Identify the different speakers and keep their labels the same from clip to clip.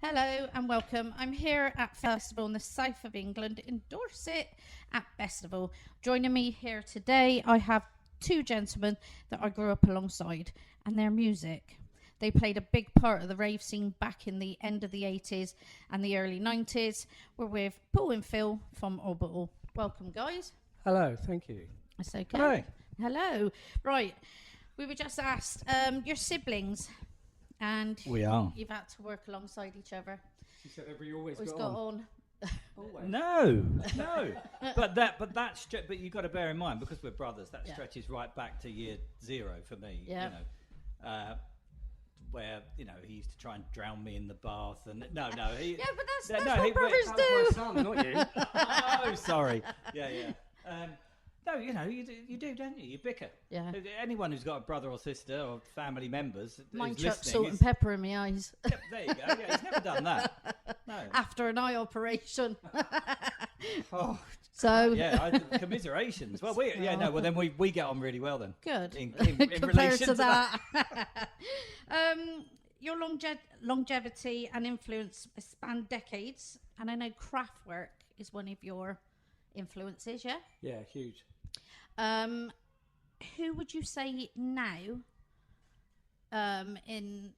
Speaker 1: Hello and welcome. I'm here at Bestival in the south of England in Dorset at Bestival. Joining me here today, I have two gentlemen that I grew up alongside and their music. They played a big part of the rave scene back in the end of the 80s and the early 90s. We're with Paul and Phil from Orbital. Welcome, guys.
Speaker 2: Hello, thank you.
Speaker 1: That's okay.
Speaker 2: Hi.
Speaker 1: Hello. Right. We were just asked, your siblings, and
Speaker 3: We are.
Speaker 1: you've had to work alongside each other.
Speaker 2: She said that we always
Speaker 1: Always
Speaker 2: got
Speaker 1: got
Speaker 2: on.
Speaker 1: on.
Speaker 3: No. But you've got to bear in mind, because we're brothers, that
Speaker 1: Yeah.
Speaker 3: stretches right back to year zero for me.
Speaker 1: Yeah.
Speaker 3: You know, where he used to try and drown me in the bath, and no. He,
Speaker 1: Yeah, but that's
Speaker 3: no,
Speaker 1: what brothers
Speaker 2: That
Speaker 1: do.
Speaker 2: was my son, not you.
Speaker 3: Oh, sorry. Yeah. No, you do, don't you? You bicker.
Speaker 1: Yeah.
Speaker 3: Anyone who's got a brother or sister or family members
Speaker 1: Mine
Speaker 3: who's
Speaker 1: chucked
Speaker 3: listening
Speaker 1: salt and
Speaker 3: is-
Speaker 1: pepper in my eyes
Speaker 3: Yeah, there you go. Yeah, he's never done that. No.
Speaker 1: after an eye operation.
Speaker 3: Oh,
Speaker 1: So
Speaker 3: commiserations. Well, then we get on really well then.
Speaker 1: good
Speaker 3: In
Speaker 1: compared
Speaker 3: relation
Speaker 1: to
Speaker 3: to that.
Speaker 1: that. Your longevity and influence span decades, and I know Kraftwerk is one of your influences. Yeah.
Speaker 2: Yeah, huge.
Speaker 1: Who would you say now, in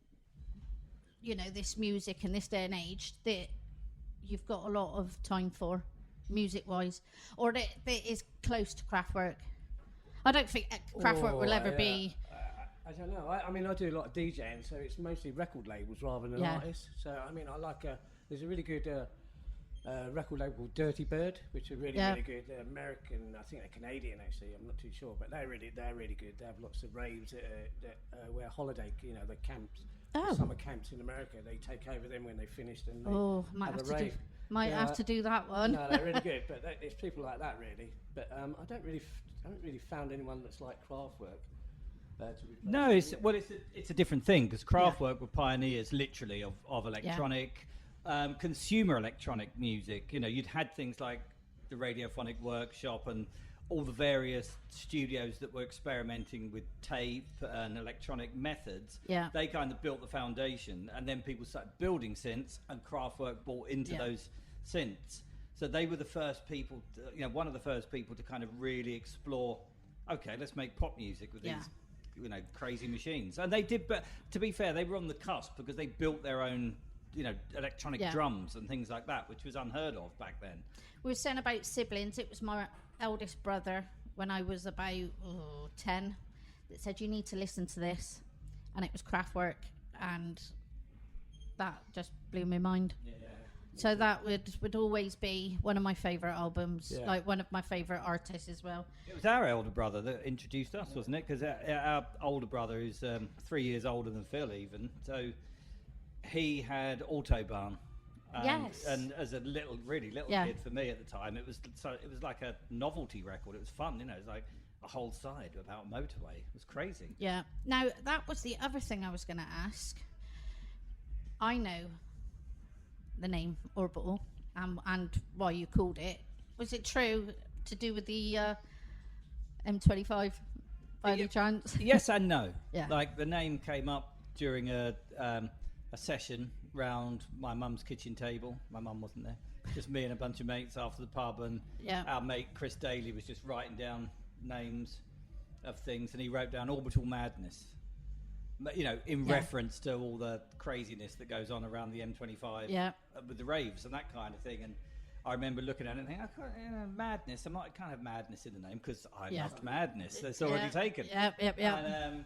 Speaker 1: this music and this day and age, that you've got a lot of time for, music-wise, or that is close to Kraftwerk? I don't think Kraftwerk will ever be.
Speaker 2: I don't know. I mean, I do a lot of DJing, so it's mostly record labels rather than artists. So, I mean, I like there's a really good record label called Dirty Bird, which are really good. They're American, I think they're Canadian actually. I'm not too sure, but they're really good. They have lots of raves where holiday, the camps, summer camps in America. They take over them when they finished and they
Speaker 1: Might
Speaker 2: have
Speaker 1: have
Speaker 2: a rave.
Speaker 1: have to do that one.
Speaker 2: No, they're really good, but it's people like that really. But I haven't really found anyone that's like Kraftwerk.
Speaker 3: No, it's a different thing, because Kraftwerk were pioneers, literally, of electronic, consumer electronic music. You'd had things like the Radiophonic Workshop and all the various studios that were experimenting with tape and electronic methods.
Speaker 1: Yeah.
Speaker 3: They kind of built the foundation, and then people started building synths, and Kraftwerk bought into those synths. So they were the first people, one of the first people to kind of really explore, okay, let's make pop music with these crazy machines. And they did, but to be fair, they were on the cusp, because they built their own electronic drums and things like that, which was unheard of back then.
Speaker 1: We were saying about siblings. It was my eldest brother when I was about 10 that said, you need to listen to this, and it was Kraftwerk, and that just blew my mind. So that would always be one of my favourite albums, like one of my favourite artists as well.
Speaker 3: It was our elder brother that introduced us, wasn't it? Because our older brother, who's 3 years older than Phil even, so he had Autobahn. And as a really little kid for me at the time, it was like a novelty record. It was fun, it was like a whole side about a motorway. It was crazy. Yeah.
Speaker 1: Now, that was the other thing I was going to ask. I know the name Orbital and why you called it. Was it true to do with the M25 by any chance?
Speaker 3: Yes and no.
Speaker 1: Yeah.
Speaker 3: Like, the name came up during a session round my mum's kitchen table. My mum wasn't there. Just me and a bunch of mates after the pub, and our mate Chris Daly was just writing down names of things, and he wrote down Orbital Madness. In reference to all the craziness that goes on around the M25 with the raves and that kind of thing. And I remember looking at it and thinking, madness. I might kind of madness in the name, because I loved madness. That's already taken. And,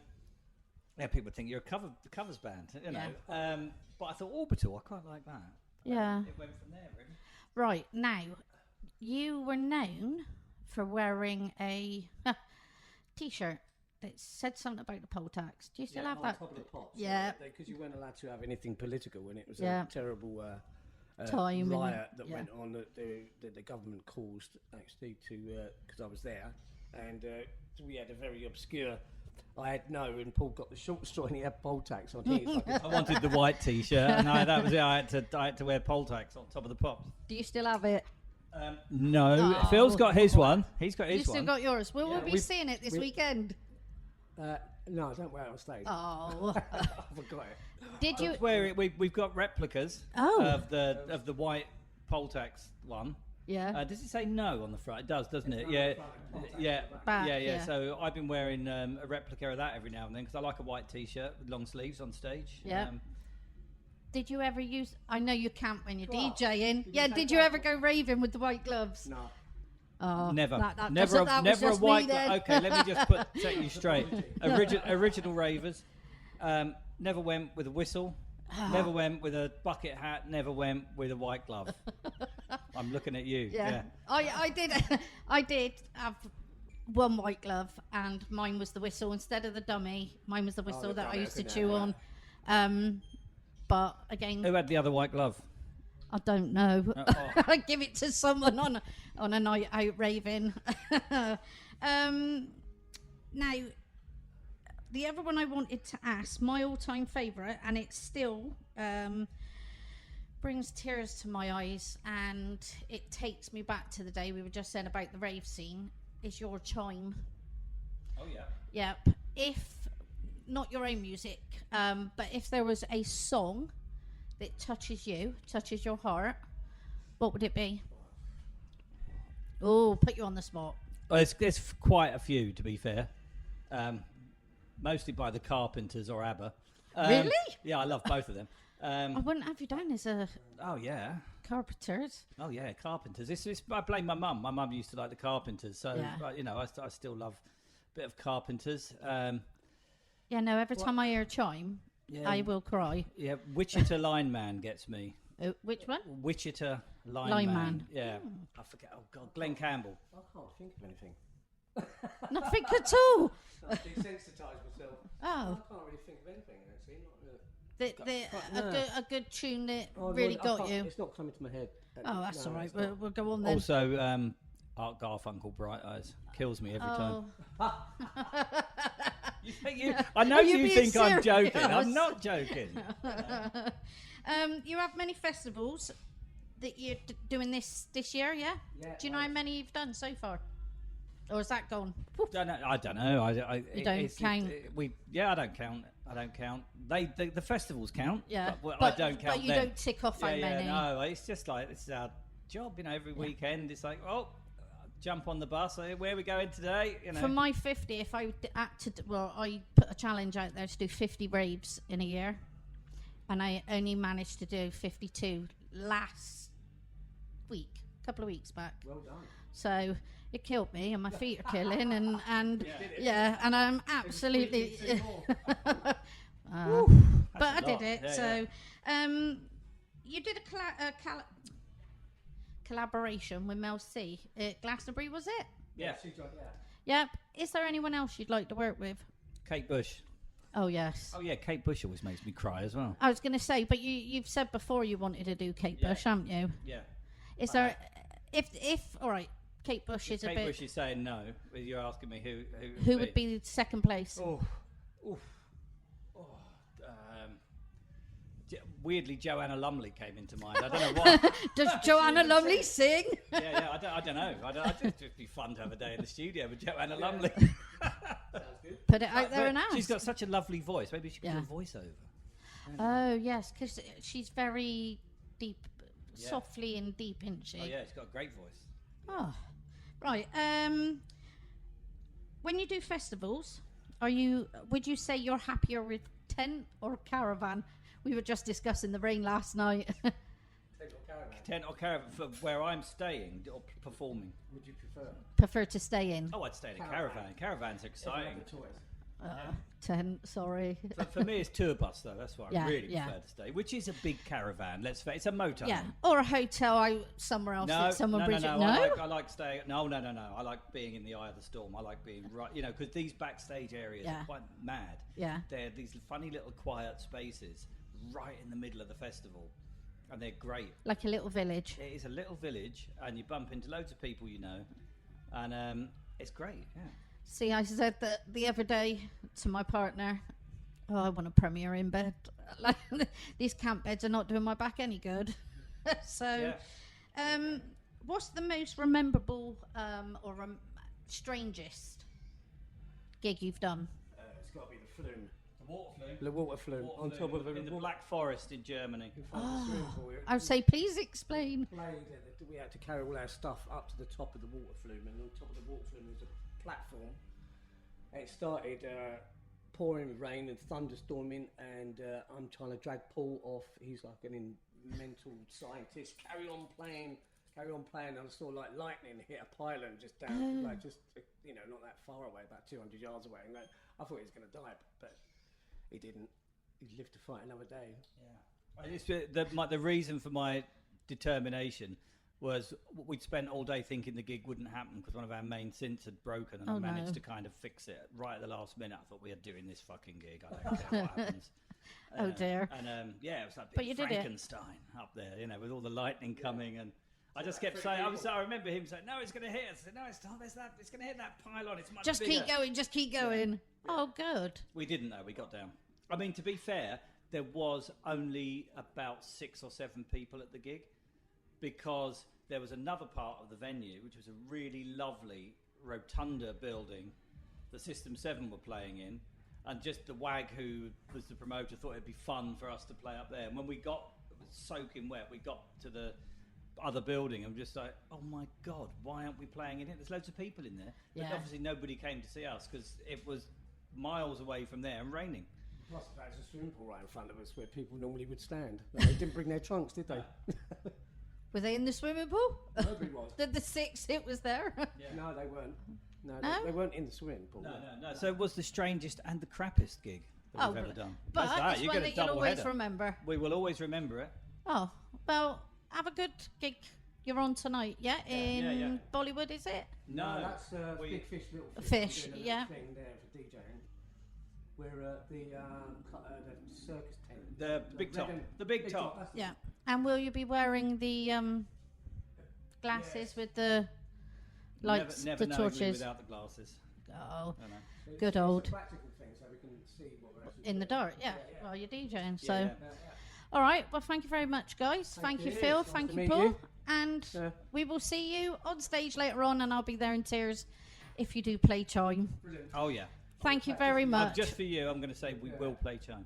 Speaker 3: people think you're a covers band, but I thought Orbital, I quite like that.
Speaker 1: Yeah.
Speaker 3: It went from there, really.
Speaker 1: Right, now, you were known for wearing a T-shirt that said something about the poll tax. Do you still have that?
Speaker 2: Top of the pops,
Speaker 1: yeah.
Speaker 2: Because you weren't allowed to have anything political when it was a terrible
Speaker 1: time
Speaker 2: riot that went on that the government caused, actually, because I was there. And we had a very obscure... I had and Paul got the short straw, and he had poll tax on his.
Speaker 3: I wanted the white T-shirt, and that was it. I had to wear poll tax on top of the pops.
Speaker 1: Do you still have it?
Speaker 3: No, Phil's got his one. He's got his one.
Speaker 1: You still got yours. We'll be seeing it this weekend.
Speaker 2: No, I don't wear it on stage.
Speaker 1: Oh.
Speaker 2: I forgot it.
Speaker 1: Did you?
Speaker 3: Wear it. We've got replicas of the white Poltax one.
Speaker 1: Yeah.
Speaker 3: Does it say no on the front? It does, doesn't it? Yeah. Yeah. So I've been wearing a replica of that every now and then because I like a white T-shirt with long sleeves on stage.
Speaker 1: Yeah. Did you ever use? I know you can't when you're DJing.
Speaker 2: Did
Speaker 1: you ever go raving with the white gloves?
Speaker 2: No.
Speaker 1: Oh,
Speaker 3: never.
Speaker 1: Never
Speaker 3: A white glove. Okay, let me just set you straight. Original ravers. Never went with a whistle. Never went with a bucket hat. Never went with a white glove. I'm looking at you. Yeah.
Speaker 1: I did. I did have one white glove, and mine was the whistle instead of the dummy. Mine was the whistle that I used to chew on. But again,
Speaker 3: who had the other white glove?
Speaker 1: I don't know. I give it to someone on a night out raving. Now, the other one I wanted to ask, my all-time favourite, and it still brings tears to my eyes, and it takes me back to the day we were just saying about the rave scene, is your Chime.
Speaker 3: Oh yeah.
Speaker 1: Yep. If not your own music, but if there was a song that touches you, touches your heart, what would it be? Oh, put you on the spot.
Speaker 3: Well, it's quite a few, to be fair. Mostly by the Carpenters or ABBA.
Speaker 1: Really?
Speaker 3: Yeah, I love both of them.
Speaker 1: I wouldn't have you down as a
Speaker 3: Oh yeah.
Speaker 1: Carpenters.
Speaker 3: Oh yeah, Carpenters. I blame my mum. My mum used to like the Carpenters, so I still love a bit of Carpenters.
Speaker 1: Yeah, no. Every time I hear Chime, I will cry.
Speaker 3: Yeah, Wichita Lineman gets me.
Speaker 1: Which one?
Speaker 3: Wichita
Speaker 1: Lineman.
Speaker 3: Yeah, I forget. Oh God, Glenn Campbell.
Speaker 2: I can't think of anything.
Speaker 1: Nothing at all.
Speaker 2: I desensitise myself.
Speaker 1: Oh.
Speaker 2: I can't really think of anything actually. Not really.
Speaker 1: A good tune that really got you.
Speaker 2: It's not coming to my head.
Speaker 1: Oh, that's all right. We'll go on then.
Speaker 3: Also, Art Garfunkel, Bright Eyes, kills me every time. I know you think I'm joking. I'm not joking.
Speaker 1: You have many festivals that you're doing this year, yeah? Do you know how many you've done so far? Or is that gone?
Speaker 3: I don't know.
Speaker 1: You don't count?
Speaker 3: I don't count. I don't count. The festivals count.
Speaker 1: Yeah,
Speaker 3: but I don't count.
Speaker 1: But you don't tick off how many.
Speaker 3: No, it's just like this is our job. Every weekend it's like, jump on the bus. Where are we going today?
Speaker 1: For my 50, if I had to, I put a challenge out there to do 50 raves in a year, and I only managed to do 52 last week, a couple of weeks back.
Speaker 2: Well done.
Speaker 1: So it killed me, and my feet are killing, and and I'm absolutely. But I did it. You did a collaboration with Mel C at Glastonbury, was it?
Speaker 3: Yeah.
Speaker 1: Yep. Is there anyone else you'd like to work with?
Speaker 3: Kate Bush.
Speaker 1: Oh yes.
Speaker 3: Oh yeah, Kate Bush always makes me cry as well.
Speaker 1: I was going to say, but you've said before you wanted to do Kate Bush, haven't you?
Speaker 3: Yeah.
Speaker 1: Is there? If all right. Kate Bush is a bit.
Speaker 3: Kate Bush is saying no. You're asking me
Speaker 1: who would be second place?
Speaker 3: Weirdly, Joanna Lumley came into mind. I don't know why.
Speaker 1: Does Joanna Lumley sing?
Speaker 3: Yeah. I don't know. It'd be fun to have a day in the studio with Joanna Lumley.
Speaker 2: Sounds good.
Speaker 1: Put it out there and ask.
Speaker 3: She's got such a lovely voice. Maybe she could do a voiceover.
Speaker 1: Oh yes, because she's very deep, softly and deep, isn't she?
Speaker 3: Oh yeah, she's got a great voice.
Speaker 1: Oh, right. When you do festivals, would you say you're happier with tent or caravan? We were just discussing the rain last night.
Speaker 3: Tent or caravan for where I'm staying or performing.
Speaker 2: Would you prefer?
Speaker 1: Prefer to stay in.
Speaker 3: Oh, I'd stay in a caravan. Caravans are exciting.
Speaker 1: Tent, sorry.
Speaker 3: For me, it's tour bus though. That's why I really prefer to stay. Which is a big caravan. It's a motorhome.
Speaker 1: Yeah, or a hotel somewhere else.
Speaker 3: No,
Speaker 1: someone brings
Speaker 3: no.
Speaker 1: No,
Speaker 3: I like staying. No. I like being in the eye of the storm. I like being right. Because these backstage areas are quite mad.
Speaker 1: Yeah.
Speaker 3: They're these funny little quiet spaces right in the middle of the festival, and they're great.
Speaker 1: Like a little village.
Speaker 3: It is a little village, and you bump into loads of people and it's great. Yeah.
Speaker 1: See, I said that the other day to my partner, I want a premiere in bed. Like, these camp beds are not doing my back any good. So, what's the most memorable or strangest gig you've done?
Speaker 2: It's got to be the flume.
Speaker 3: The water flume.
Speaker 2: The water flume on top of
Speaker 3: in the Black Forest in Germany.
Speaker 1: I would say, please explain.
Speaker 2: We had to carry all our stuff up to the top of the water flume, and on top of the water flume was a platform. And it started pouring with rain and thunderstorming, and I'm trying to drag Paul off. He's like an mental scientist. Carry on playing. And I saw like lightning hit a pylon just down, like just not that far away, about 200 yards away. And I thought he was going to die, but he didn't. He lived to fight another day.
Speaker 3: Yeah. The reason for my determination was we'd spent all day thinking the gig wouldn't happen because one of our main synths had broken, and I managed to kind of fix it right at the last minute. I thought we are doing this fucking gig. I don't care what happens.
Speaker 1: Oh dear.
Speaker 3: And it was like big Frankenstein up there, with all the lightning coming, and I just kept saying, I remember him saying, "No, it's going to hit us." I said, "No, it's not. It's going to hit that pylon. It's much bigger."
Speaker 1: Just keep going. Yeah. Oh, good.
Speaker 3: We didn't know. We got down. I mean, to be fair, there was only about 6 or 7 people at the gig, because there was another part of the venue, which was a really lovely rotunda building that System 7 were playing in, and just the wag who was the promoter thought it'd be fun for us to play up there. And when it was soaking wet, we got to the other building, I'm just like, oh my God, why aren't we playing in it? There's loads of people in there. But obviously nobody came to see us because it was miles away from there and raining.
Speaker 2: Plus, there's a swimming pool right in front of us where people normally would stand. They didn't bring their trunks, did they?
Speaker 1: Were they in the swimming pool?
Speaker 2: Nobody was.
Speaker 1: The 6, it was there.
Speaker 2: Yeah. No, they weren't. No? They weren't in the swimming pool.
Speaker 3: No. So it was the strangest and the crappiest gig that we've ever done.
Speaker 1: But it's one that you'll always remember.
Speaker 3: We will always remember it.
Speaker 1: Oh, well, have a good gig you're on tonight, in Bollywood, is it?
Speaker 2: No, that's Big Fish, Little
Speaker 1: Fish.
Speaker 2: Thing there for DJing. We're at the circus tent.
Speaker 3: The big top.
Speaker 1: Yeah. And will you be wearing the glasses with the lights,
Speaker 3: never
Speaker 1: the torches?
Speaker 3: Without the glasses.
Speaker 1: Oh, good old.
Speaker 2: It's a practical thing, so we can see what we're actually
Speaker 1: in the dark. Yeah. Well, you're DJing, so. All right. Well, thank you very much, guys. Thank you, Phil. Thank you, Paul. And we will see you on stage later on, and I'll be there in tears if you do play Chime.
Speaker 2: Brilliant.
Speaker 3: Oh, yeah.
Speaker 1: Thank you very much.
Speaker 3: Just for you, I'm going to say we will play Chime.